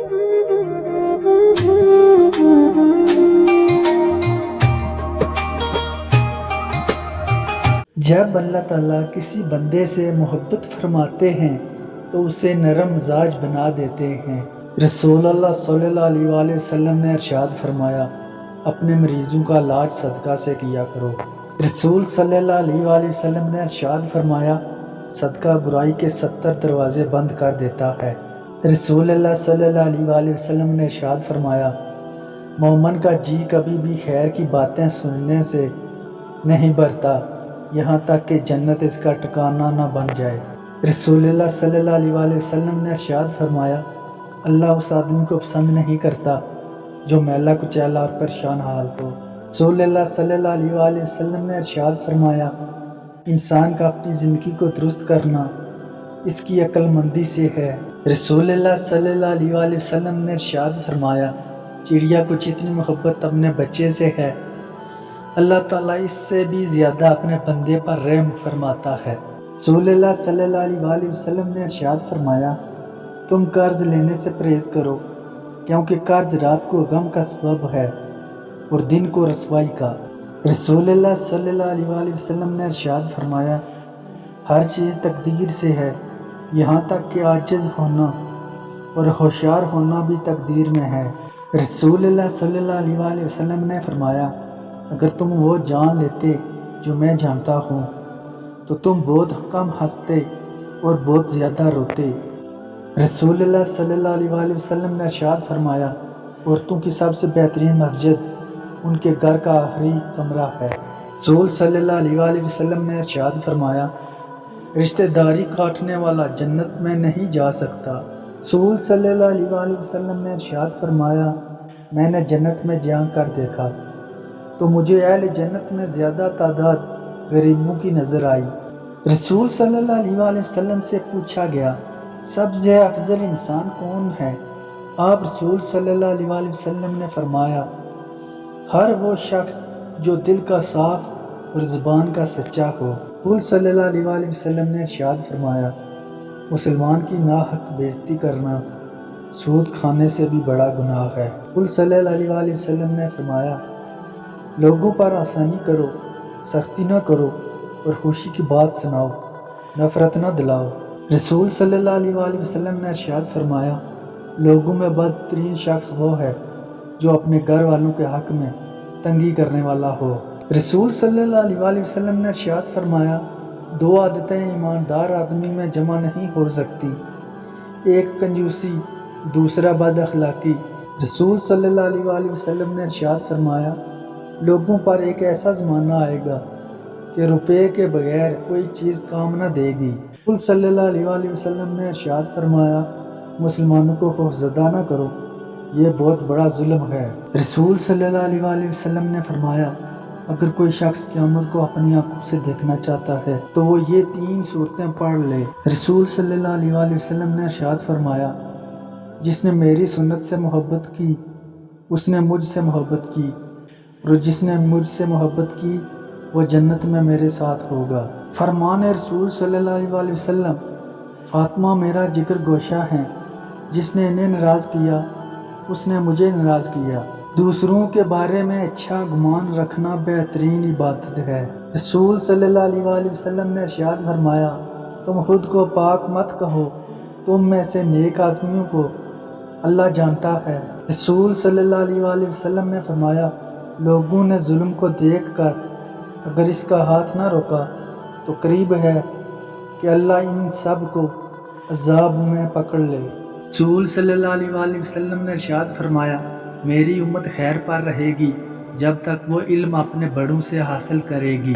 جب اللہ تعالیٰ کسی بندے سے محبت فرماتے ہیں تو اسے نرم مزاج بنا دیتے ہیں۔ رسول اللہ صلی اللہ علیہ وآلہ وسلم نے ارشاد فرمایا، اپنے مریضوں کا علاج صدقہ سے کیا کرو۔ رسول صلی اللہ علیہ وآلہ وسلم نے ارشاد فرمایا، صدقہ برائی کے 70 دروازے بند کر دیتا ہے۔ رسول اللہ صلی اللہ علیہ وآلہ وسلم نے ارشاد فرمایا، مومن کا جی کبھی بھی خیر کی باتیں سننے سے نہیں بھرتا یہاں تک کہ جنت اس کا ٹھکانہ نہ بن جائے۔ رسول اللہ صلی اللہ علیہ وآلہ وسلم نے ارشاد فرمایا، اللہ اس آدمی کو پسند نہیں کرتا جو میلا کچیلا اور پریشان حال ہو۔ رسول اللہ صلی اللہ علیہ وآلہ وسلم نے ارشاد فرمایا، انسان کا اپنی زندگی کو درست کرنا اس کی عقل مندی سے ہے۔ رسول اللہ صلی اللہ علیہ وآلہ وسلم نے ارشاد فرمایا، چڑیا کو جتنی محبت اپنے بچے سے ہے اللہ تعالیٰ اس سے بھی زیادہ اپنے بندے پر رحم فرماتا ہے۔ رسول اللہ صلی اللہ علیہ وآلہ وسلم نے ارشاد فرمایا، تم قرض لینے سے پرہیز کرو کیونکہ قرض رات کو غم کا سبب ہے اور دن کو رسوائی کا۔ رسول اللہ صلی اللہ علیہ وآلہ وسلم نے ارشاد فرمایا، ہر چیز تقدیر سے ہے یہاں تک کہ عاجز ہونا اور ہوشیار ہونا بھی تقدیر میں ہے۔ رسول اللہ صلی اللہ علیہ وآلہ وسلم نے فرمایا، اگر تم وہ جان لیتے جو میں جانتا ہوں تو تم بہت کم ہنستے اور بہت زیادہ روتے۔ رسول اللہ صلی اللہ علیہ وآلہ وسلم نے ارشاد فرمایا، عورتوں کی سب سے بہترین مسجد ان کے گھر کا آخری کمرہ ہے۔ رسول صلی اللہ علیہ وآلہ وسلم نے ارشاد فرمایا، رشتہ داری کاٹنے والا جنت میں نہیں جا سکتا۔ رسول صلی اللہ علیہ وآلہ وسلم نے ارشاد فرمایا، میں نے جنت میں جان کر دیکھا تو مجھے اہل جنت میں زیادہ تعداد غریبوں کی نظر آئی۔ رسول صلی اللہ علیہ وآلہ وسلم سے پوچھا گیا، سب سے افضل انسان کون ہے؟ آپ رسول صلی اللہ علیہ وآلہ وسلم نے فرمایا، ہر وہ شخص جو دل کا صاف اور زبان کا سچا ہو۔ رسول صلی اللہ علیہ وآلہ وسلم نے ارشاد فرمایا، مسلمان کی ناحق بےزتی کرنا سود کھانے سے بھی بڑا گناہ ہے۔ رسول صلی اللہ علیہ وآلہ وسلم نے فرمایا، لوگوں پر آسانی کرو، سختی نہ کرو اور خوشی کی بات سناؤ، نفرت نہ دلاؤ۔ رسول صلی اللہ علیہ وآلہ وسلم نے ارشاد فرمایا، لوگوں میں بدترین شخص وہ ہے جو اپنے گھر والوں کے حق میں تنگی کرنے والا ہو۔ رسول صلی اللہ علیہ وآلہ وسلم نے ارشاد فرمایا، دو عادتیں ایماندار آدمی میں جمع نہیں ہو سکتی، ایک کنجوسی، دوسرا بد اخلاقی۔ رسول صلی اللہ علیہ وآلہ وسلم نے ارشاد فرمایا، لوگوں پر ایک ایسا زمانہ آئے گا کہ روپے کے بغیر کوئی چیز کام نہ دے گی۔ رسول صلی اللہ علیہ وآلہ وسلم نے ارشاد فرمایا، مسلمانوں کو خوفزدہ نہ کرو، یہ بہت بڑا ظلم ہے۔ رسول صلی اللہ علیہ وآلہ وسلم نے فرمایا، اگر کوئی شخص قیامت کو اپنی آنکھوں سے دیکھنا چاہتا ہے تو وہ یہ 3 صورتیں پڑھ لے۔ رسول صلی اللہ علیہ وآلہ وسلم نے ارشاد فرمایا، جس نے میری سنت سے محبت کی اس نے مجھ سے محبت کی، اور جس نے مجھ سے محبت کی وہ جنت میں میرے ساتھ ہوگا۔ فرمان رسول صلی اللہ علیہ وآلہ وسلم، فاطمہ میرا جگر گوشہ ہے، جس نے انہیں ناراض کیا اس نے مجھے ناراض کیا۔ دوسروں کے بارے میں اچھا گمان رکھنا بہترین عبادت ہے۔ رسول صلی اللہ علیہ وآلہ وسلم نے ارشاد فرمایا، تم خود کو پاک مت کہو، تم میں سے نیک آدمیوں کو اللہ جانتا ہے۔ رسول صلی اللہ علیہ وآلہ وسلم نے فرمایا، لوگوں نے ظلم کو دیکھ کر اگر اس کا ہاتھ نہ روکا تو قریب ہے کہ اللہ ان سب کو عذاب میں پکڑ لے۔ رسول صلی اللہ علیہ وآلہ وسلم نے ارشاد فرمایا، میری امت خیر پر رہے گی جب تک وہ علم اپنے بڑوں سے حاصل کرے گی۔